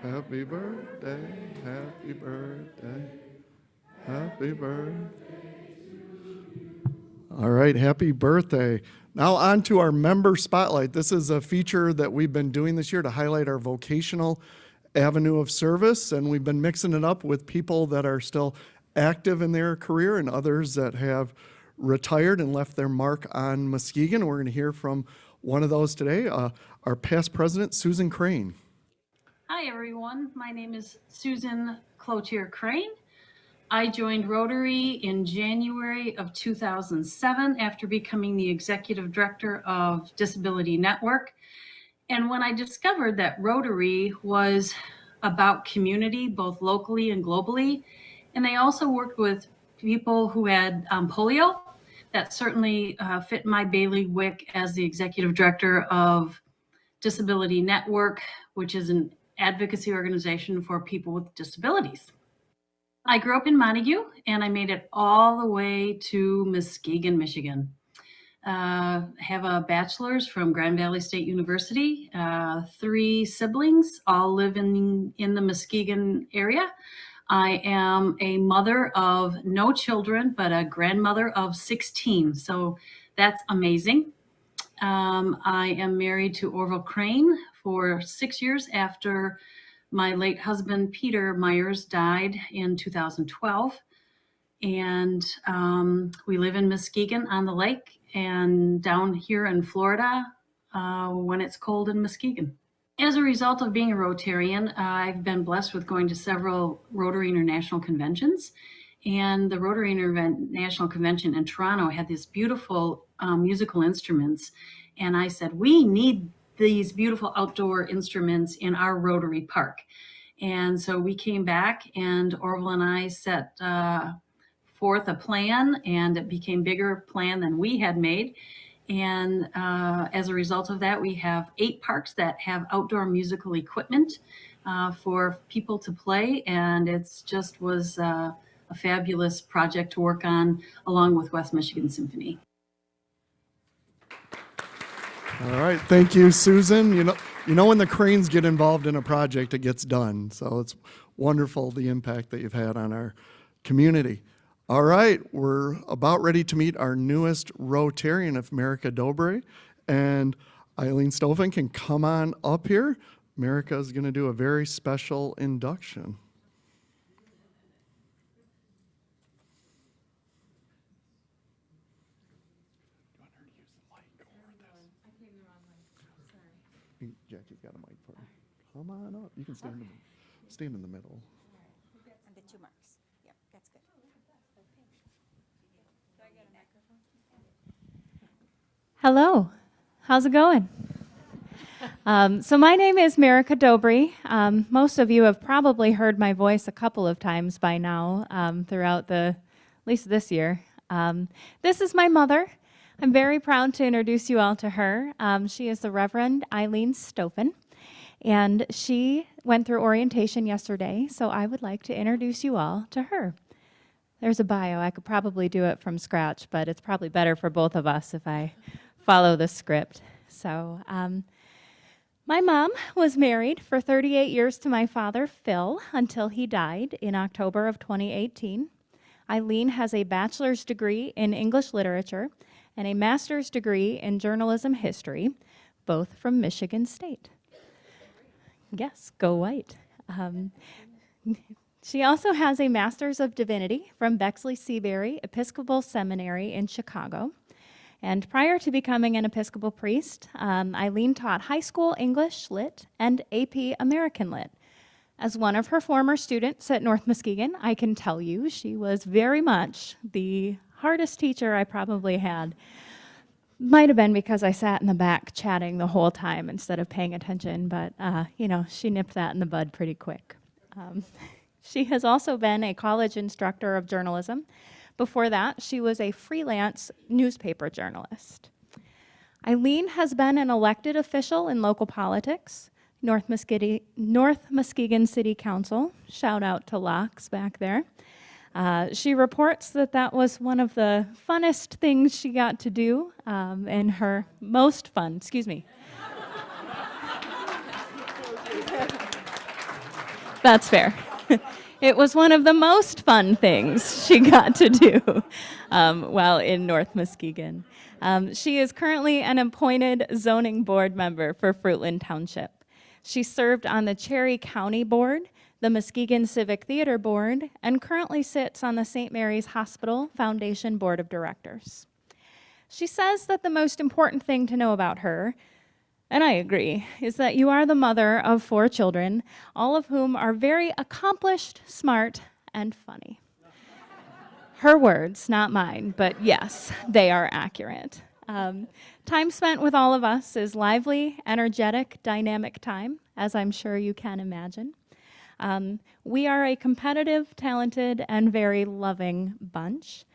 Happy birthday, happy birthday, happy birthday. All right, happy birthday. Now on to our member spotlight. This is a feature that we've been doing this year to highlight our vocational avenue of service, and we've been mixing it up with people that are still active in their career and others that have retired and left their mark on Muskegon. We're going to hear from one of those today, our past president, Susan Crane. Hi, everyone. My name is Susan Cloutier Crane. I joined Rotary in January of 2007 after becoming the executive director of Disability Network. And when I discovered that Rotary was about community, both locally and globally, and they also worked with people who had polio, that certainly fit my bailiwick as the executive director of Disability Network, which is an advocacy organization for people with disabilities. I grew up in Montague, and I made it all the way to Muskegon, Michigan. Have a bachelor's from Grand Valley State University. 3 siblings, all live in the Muskegon area. I am a mother of no children, but a grandmother of 16. So that's amazing. I am married to Orville Crane for 6 years after my late husband, Peter Myers, died in 2012. And we live in Muskegon on the lake and down here in Florida when it's cold in Muskegon. As a result of being a Rotarian, I've been blessed with going to several Rotary International conventions. And the Rotary International Convention in Toronto had these beautiful musical instruments. And I said, we need these beautiful outdoor instruments in our Rotary Park. And so we came back, and Orville and I set forth a plan, and it became a bigger plan than we had made. And as a result of that, we have 8 parks that have outdoor musical equipment for people to play. And it's just was a fabulous project to work on along with West Michigan Symphony. All right, thank you, Susan. You know when the Cranes get involved in a project, it gets done. So it's wonderful, the impact that you've had on our community. All right, we're about ready to meet our newest Rotarian, if Merica Dobre and Eileen Stoffen can come on up here. Merica is going to do a very special induction. Jackie's got a mic for her. Come on up. You can stand in the middle. And the 2 marks. Yep, that's good. Hello, how's it going? So my name is Merica Dobre. Most of you have probably heard my voice a couple of times by now throughout at least this year. This is my mother. I'm very proud to introduce you all to her. She is the Reverend Eileen Stoffen, and she went through orientation yesterday, so I would like to introduce you all to her. There's a bio. I could probably do it from scratch, but it's probably better for both of us if I follow the script. So my mom was married for 38 years to my father, Phil, until he died in October of 2018. Eileen has a bachelor's degree in English literature and a master's degree in journalism history, both from Michigan State. Yes, go white. She also has a master's of divinity from Bexley Seabury Episcopal Seminary in Chicago. And prior to becoming an Episcopal priest, Eileen taught high school English Lit and AP American Lit. As one of her former students at North Muskegon, I can tell you she was very much the hardest teacher I probably had. Might have been because I sat in the back chatting the whole time instead of paying attention, but you know, she nipped that in the bud pretty quick. She has also been a college instructor of journalism. Before that, she was a freelance newspaper journalist. Eileen has been an elected official in local politics, North Muskegon City Council, shout out to Locks back there. She reports that that was one of the funnest things she got to do, and her most fun, excuse me. That's fair. It was one of the most fun things she got to do while in North Muskegon. She is currently an appointed zoning board member for Fruitland Township. She served on the Cherry County Board, the Muskegon Civic Theater Board, and currently sits on the St. Mary's Hospital Foundation Board of Directors. She says that the most important thing to know about her, and I agree, is that you are the mother of 4 children, all of whom are very accomplished, smart, and funny. Her words, not mine, but yes, they are accurate. Time spent with all of us is lively, energetic, dynamic time, as I'm sure you can imagine. We are a competitive, talented, and very loving bunch.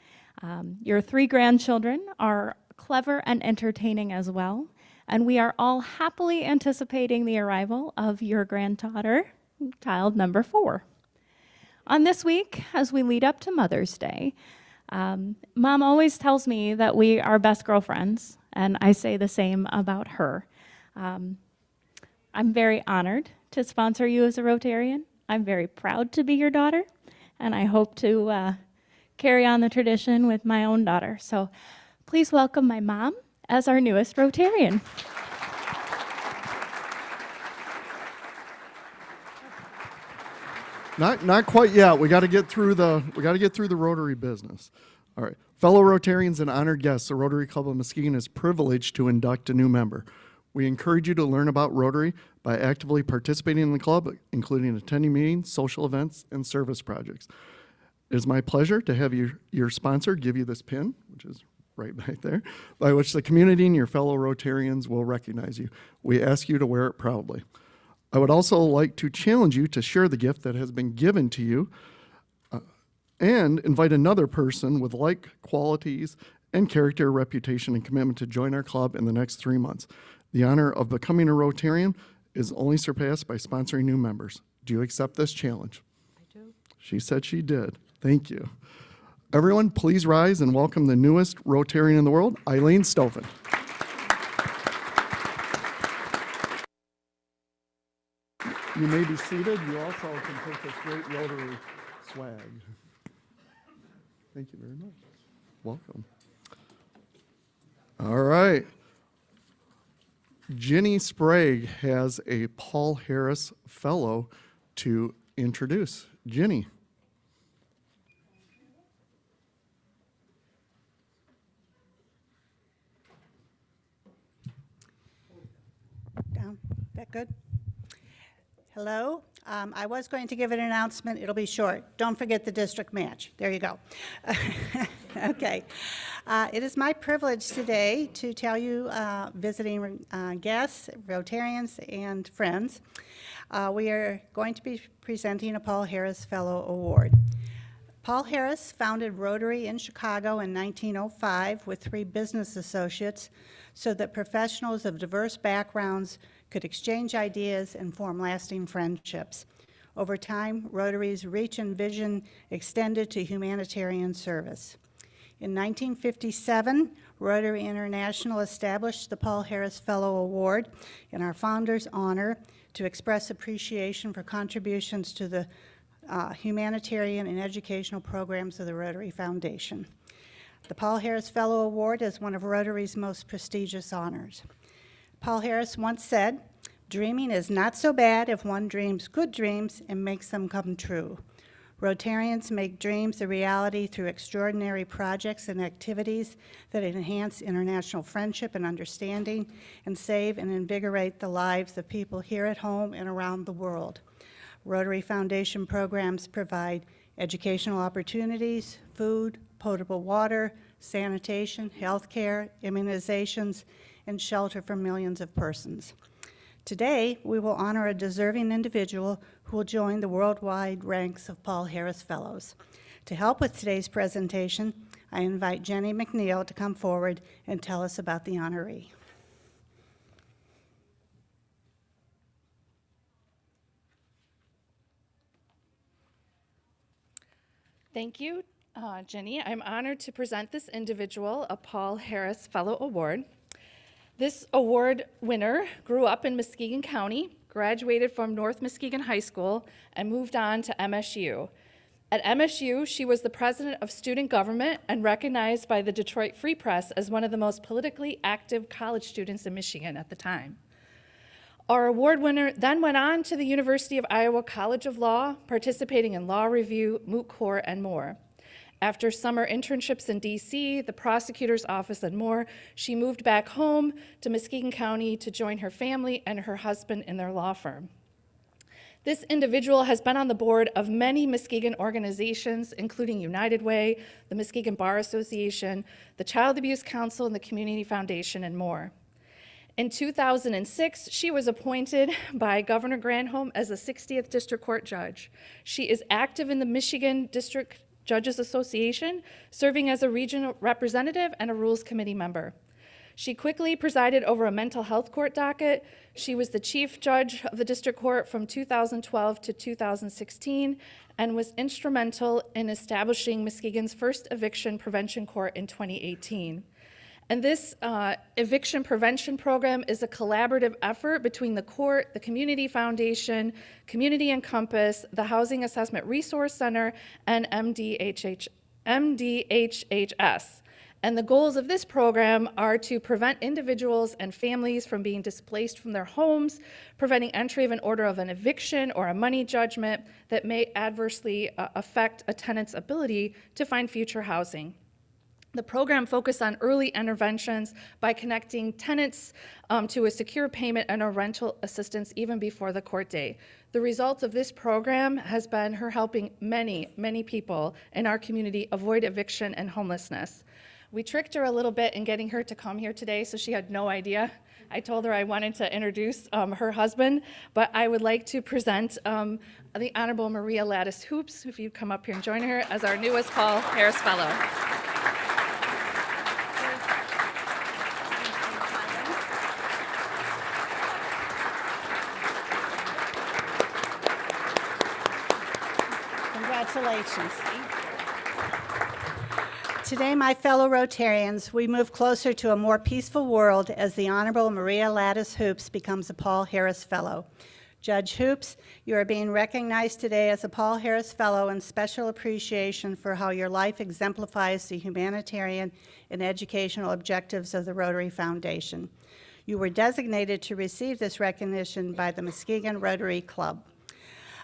Your 3 grandchildren are clever and entertaining as well, and we are all happily anticipating the arrival of your granddaughter, child number 4. On this week, as we lead up to Mother's Day, Mom always tells me that we are best girlfriends, and I say the same about her. I'm very honored to sponsor you as a Rotarian. I'm very proud to be your daughter, and I hope to carry on the tradition with my own daughter. So please welcome my mom as our newest Rotarian. Not quite yet. We got to get through the Rotary business. All right. Fellow Rotarians and honored guests, the Rotary Club of Muskegon is privileged to induct a new member. We encourage you to learn about Rotary by actively participating in the club, including attending meetings, social events, and service projects. It is my pleasure to have your sponsor give you this pin, which is right back there, by which the community and your fellow Rotarians will recognize you. We ask you to wear it proudly. I would also like to challenge you to share the gift that has been given to you and invite another person with like qualities and character, reputation, and commitment to join our club in the next 3 months. The honor of becoming a Rotarian is only surpassed by sponsoring new members. Do you accept this challenge? I do. She said she did. Thank you. Everyone, please rise and welcome the newest Rotarian in the world, Eileen Stoffen. You may be seated. You also can take this great Rotary swag. Thank you very much. Welcome. All right. Ginny Sprague has a Paul Harris Fellow to introduce. Ginny. Down. That good? Hello. I was going to give an announcement. It'll be short. Don't forget the district match. There you go. Okay. It is my privilege today to tell you, visiting guests, Rotarians, and friends, we are going to be presenting a Paul Harris Fellow Award. Paul Harris founded Rotary in Chicago in 1905 with 3 business associates so that professionals of diverse backgrounds could exchange ideas and form lasting friendships. Over time, Rotary's reach and vision extended to humanitarian service. In 1957, Rotary International established the Paul Harris Fellow Award in our founder's honor to express appreciation for contributions to the humanitarian and educational programs of the Rotary Foundation. The Paul Harris Fellow Award is one of Rotary's most prestigious honors. Paul Harris once said, "Dreaming is not so bad if one dreams good dreams and makes them come true." Rotarians make dreams a reality through extraordinary projects and activities that enhance international friendship and understanding and save and invigorate the lives of people here at home and around the world. Rotary Foundation programs provide educational opportunities, food, potable water, sanitation, healthcare, immunizations, and shelter for millions of persons. Today, we will honor a deserving individual who will join the worldwide ranks of Paul Harris Fellows. To help with today's presentation, I invite Jenny McNeil to come forward and tell us about the honoree. Thank you, Jenny. I'm honored to present this individual a Paul Harris Fellow Award. This award winner grew up in Muskegon County, graduated from North Muskegon High School, and moved on to MSU. At MSU, she was the president of student government and recognized by the Detroit Free Press as one of the most politically active college students in Michigan at the time. Our award winner then went on to the University of Iowa College of Law, participating in law review, moot court, and more. After summer internships in DC, the prosecutor's office, and more, she moved back home to Muskegon County to join her family and her husband in their law firm. This individual has been on the board of many Muskegon organizations, including United Way, the Muskegon Bar Association, the Child Abuse Council, and the Community Foundation, and more. In 2006, she was appointed by Governor Granholm as a 60th District Court judge. She is active in the Michigan District Judges Association, serving as a regional representative and a Rules Committee member. She quickly presided over a mental health court docket. She was the chief judge of the district court from 2012 to 2016 and was instrumental in establishing Muskegon's first eviction prevention court in 2018. And this eviction prevention program is a collaborative effort between the court, the Community Foundation, Community and Compass, the Housing Assessment Resource Center, and MDHHS. And the goals of this program are to prevent individuals and families from being displaced from their homes, preventing entry of an order of an eviction or a money judgment that may adversely affect a tenant's ability to find future housing. The program focused on early interventions by connecting tenants to a secure payment and a rental assistance even before the court day. The result of this program has been her helping many, many people in our community avoid eviction and homelessness. We tricked her a little bit in getting her to come here today, so she had no idea. I told her I wanted to introduce her husband, but I would like to present the Honorable Maria Lattis Hoops, if you'd come up here and join her, as our newest Paul Harris Fellow. Congratulations. Today, my fellow Rotarians, we move closer to a more peaceful world as the Honorable Maria Lattis Hoops becomes a Paul Harris Fellow. Judge Hoops, you are being recognized today as a Paul Harris Fellow in special appreciation for how your life exemplifies the humanitarian and educational objectives of the Rotary Foundation. You were designated to receive this recognition by the Muskegon Rotary Club.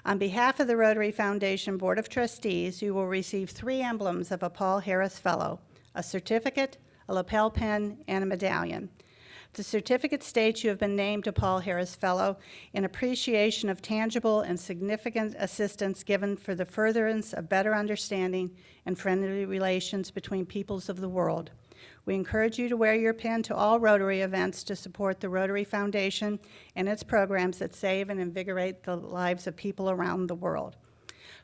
On behalf of the Rotary Foundation Board of Trustees, you will receive 3 emblems of a Paul Harris Fellow: a certificate, a lapel pin, and a medallion. The certificate states you have been named a Paul Harris Fellow in appreciation of tangible and significant assistance given for the furtherance of better understanding and friendly relations between peoples of the world. We encourage you to wear your pin to all Rotary events to support the Rotary Foundation and its programs that save and invigorate the lives of people around the world.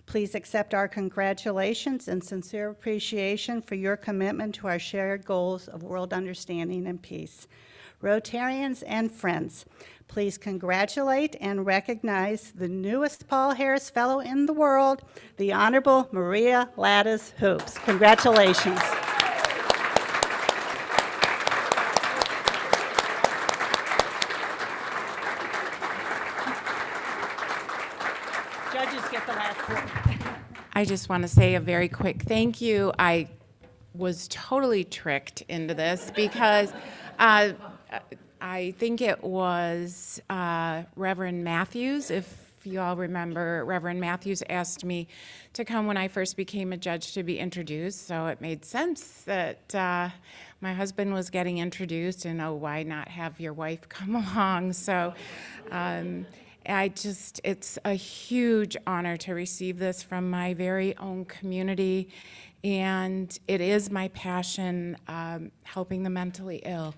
Please accept our congratulations and sincere appreciation for your commitment to our shared goals of world understanding and peace. Rotarians and friends, please congratulate and recognize the newest Paul Harris Fellow in the world, the Honorable Maria Lattis Hoops. Congratulations. Judges get the last word. I just want to say a very quick thank you. I was totally tricked into this because I think it was Reverend Matthews, if you all remember. Reverend Matthews asked me to come when I first became a judge to be introduced, so it made sense that my husband was getting introduced, and oh, why not have your wife come along? So It's a huge honor to receive this from my very own community, and it is my passion, helping the mentally ill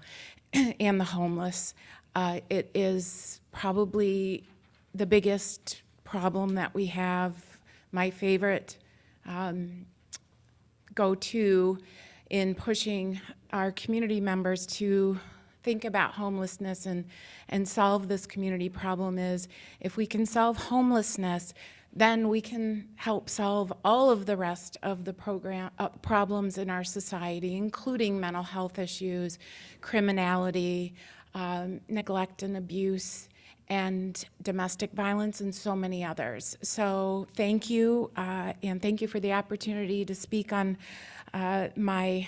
and the homeless. It is probably the biggest problem that we have. My favorite go-to in pushing our community members to think about homelessness and solve this community problem is, if we can solve homelessness, then we can help solve all of the rest of the problems in our society, including mental health issues, criminality, neglect and abuse, and domestic violence, and so many others. So thank you, and thank you for the opportunity to speak on my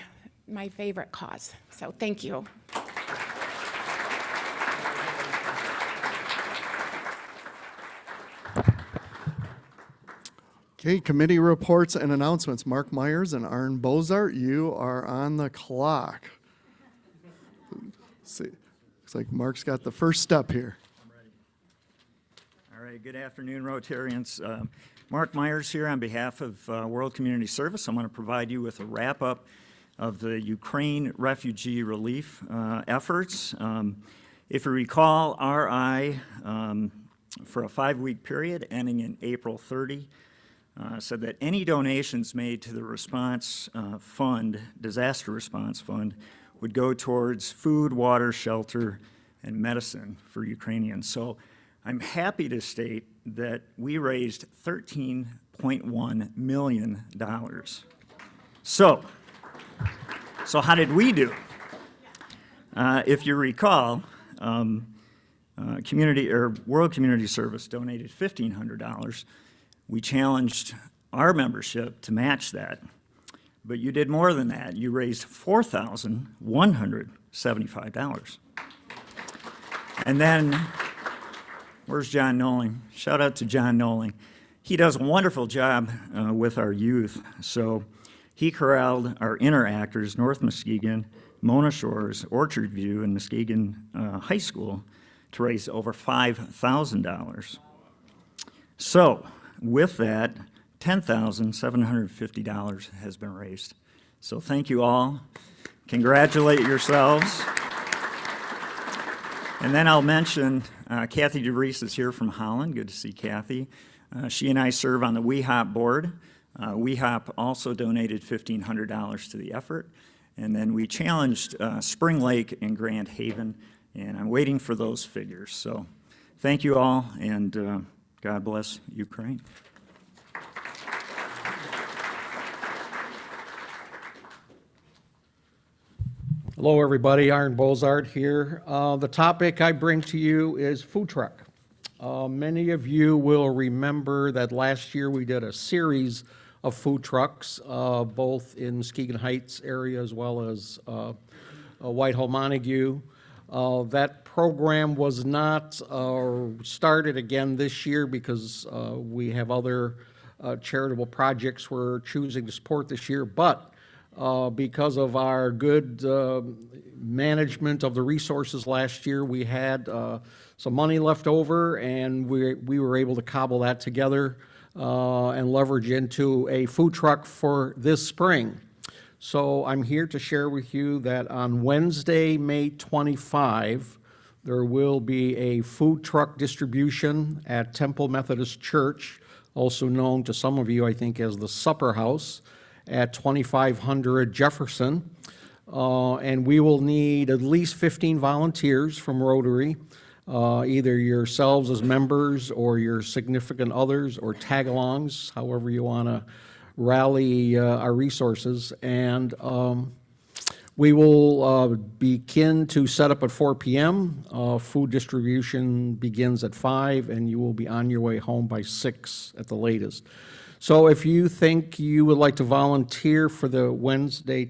favorite cause. So thank you. Okay, committee reports and announcements. Mark Myers and Arn Bozart, you are on the clock. See, looks like Mark's got the first step here. All right, good afternoon, Rotarians. Mark Myers here on behalf of World Community Service. I'm going to provide you with a wrap-up of the Ukraine refugee relief efforts. If you recall, RI, for a 5-week period ending in April 30, said that any donations made to the response fund, disaster response fund, would go towards food, water, shelter, and medicine for Ukrainians. So I'm happy to state that we raised $13.1 million. So how did we do? If you recall, World Community Service donated $1,500. We challenged our membership to match that, but you did more than that. You raised $4,175. And then, where's John Noling? Shout out to John Noling. He does a wonderful job with our youth. So he corralled our interactors, North Muskegon, Mona Shores, Orchard View, and Muskegon High School, to raise over $5,000. So with that, $10,750 has been raised. So thank you all. Congratulate yourselves. And then I'll mention Kathy DeVries is here from Holland. Good to see Kathy. She and I serve on the WEHOP board. WEHOP also donated $1,500 to the effort. And then we challenged Spring Lake and Grand Haven, and I'm waiting for those figures. So thank you all, and God bless Ukraine. Hello, everybody. Arn Bozart here. The topic I bring to you is food truck. Many of you will remember that last year we did a series of food trucks, both in Muskegon Heights area as well as Whitehall Montague. That program was not started again this year because we have other charitable projects we're choosing to support this year, but because of our good management of the resources last year, we had some money left over, and we were able to cobble that together and leverage into a food truck for this spring. So I'm here to share with you that on Wednesday, May 25, there will be a food truck distribution at Temple Methodist Church, also known to some of you, I think, as the Supper House, at 2500 Jefferson. And we will need at least 15 volunteers from Rotary, either yourselves as members or your significant others or tag-alongs, however you want to rally our resources. And we will begin to set up at 4 p.m. Food distribution begins at 5, and you will be on your way home by 6 at the latest. So if you think you would like to volunteer for the Wednesday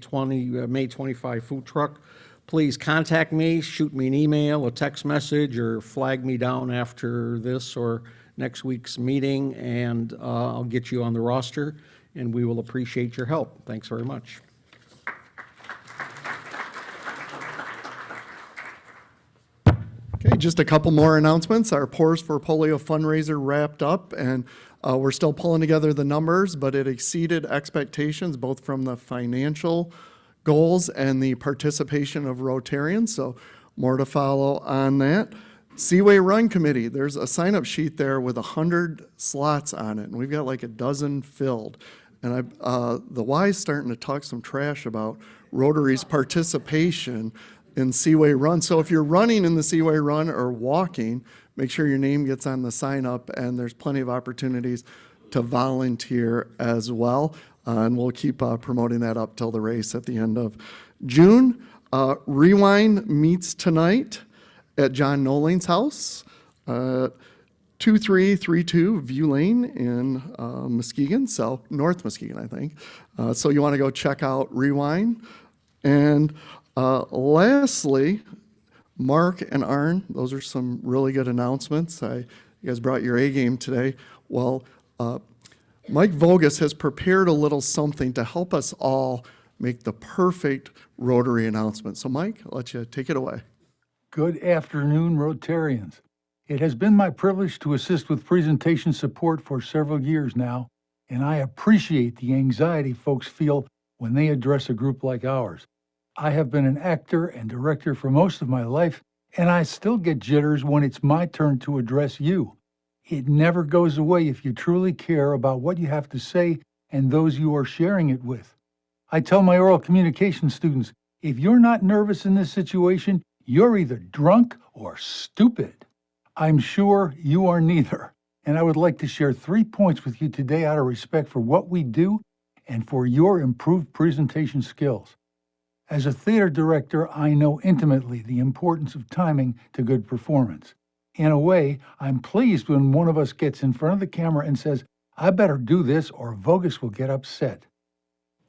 May 25 food truck, please contact me, shoot me an email, a text message, or flag me down after this or next week's meeting, and I'll get you on the roster, and we will appreciate your help. Thanks very much. Okay, Just a couple more announcements. Our Pours for Polio fundraiser wrapped up, and we're still pulling together the numbers, but it exceeded expectations, both from the financial goals and the participation of Rotarians, so more to follow on that. Seaway Run Committee, there's a sign-up sheet there with 100 slots on it, and we've got like a dozen filled. And the Y's starting to talk some trash about Rotary's participation in Seaway Run. So if you're running in the Seaway Run or walking, make sure your name gets on the sign-up, and there's plenty of opportunities to volunteer as well. And we'll keep promoting that up till the race at the end of June. Rewind meets tonight at John Nolane's house, 2332 View Lane in Muskegon, so North Muskegon, I think. So you want to go check out Rewind. And lastly, Mark and Arn, those are some really good announcements. You guys brought your A game today. Well, Mike Vogus has prepared a little something to help us all make the perfect Rotary announcement. So Mike, I'll let you take it away. Good afternoon, Rotarians. It has been my privilege to assist with presentation support for several years now, and I appreciate the anxiety folks feel when they address a group like ours. I have been an actor and director for most of my life, and I still get jitters when it's my turn to address you. It never goes away if you truly care about what you have to say and those you are sharing it with. I tell my oral communication students, if you're not nervous in this situation, you're either drunk or stupid. I'm sure you are neither, and I would like to share 3 points with you today out of respect for what we do and for your improved presentation skills. As a theater director, I know intimately the importance of timing to good performance. In a way, I'm pleased when one of us gets in front of the camera and says, I better do this or Vogus will get upset.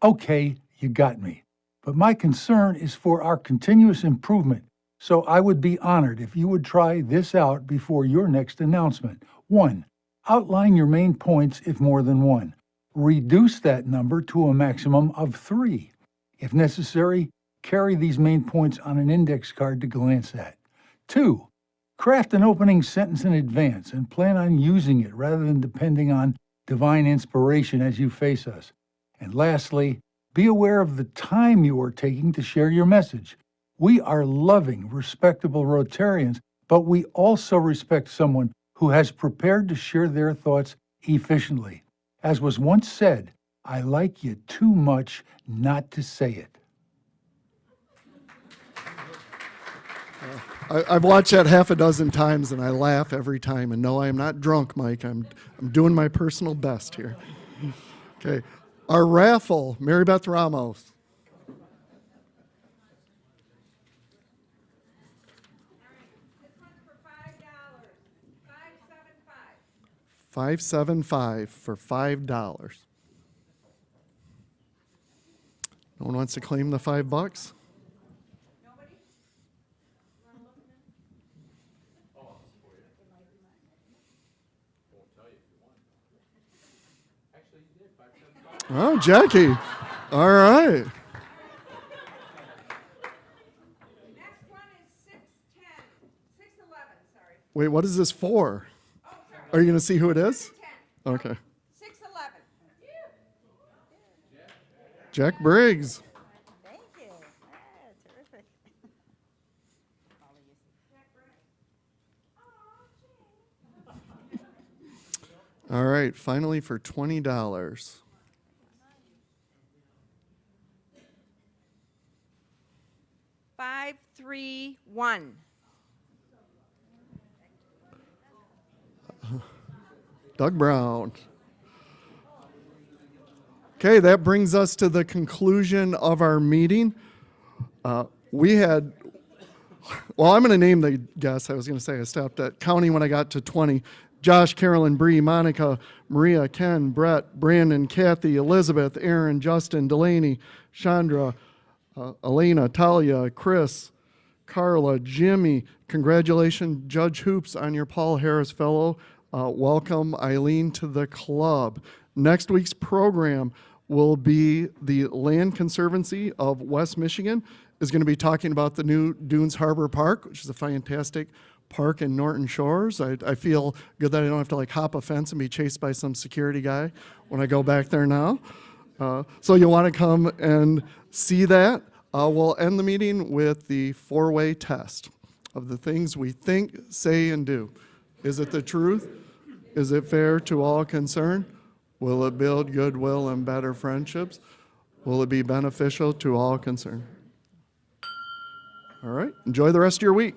Okay, you got me. But my concern is for our continuous improvement. So I would be honored if you would try this out before your next announcement. 1, outline your main points if more than one. Reduce that number to a maximum of 3. If necessary, carry these main points on an index card to glance at. 2, craft an opening sentence in advance and plan on using it rather than depending on divine inspiration as you face us. And lastly, be aware of the time you are taking to share your message. We are loving, respectable Rotarians, but we also respect someone who has prepared to share their thoughts efficiently. As was once said, I like you too much not to say it. I've watched that half a dozen times, and I laugh every time. And no, I am not drunk, Mike. I'm doing my personal best here. Okay. Our raffle, Mary Beth Ramos. $575 for $5. No one wants to claim the $5? Oh, Jackie. All right. Wait, what is this for? Are you going to see who it is? Okay. 611. Jack Briggs. Thank you. Terrific. All right, finally for $20. 531. Doug Brown. Okay, that brings us to the conclusion of our meeting. We had, well, I'm going to name the guests. I was going to say I stopped at counting when I got to 20. Josh, Carolyn, Bree, Monica, Maria, Ken, Brett, Brandon, Kathy, Elizabeth, Aaron, Justin, Delaney, Chandra, Elena, Talia, Chris, Carla, Jimmy. Congratulations, Judge Hoops, on your Paul Harris Fellow. Welcome, Eileen, to the club. Next week's program will be the Land Conservancy of West Michigan is going to be talking about the new Dunes Harbor Park, which is a fantastic park in Norton Shores. I feel good that I don't have to like hop a fence and be chased by some security guy when I go back there now. So you'll want to come and see that. We'll end the meeting with the four-way test of the things we think, say, and do. Is it the truth? Is it fair to all concerned? Will it build goodwill and better friendships? Will it be beneficial to all concerned? All right, enjoy the rest of your week.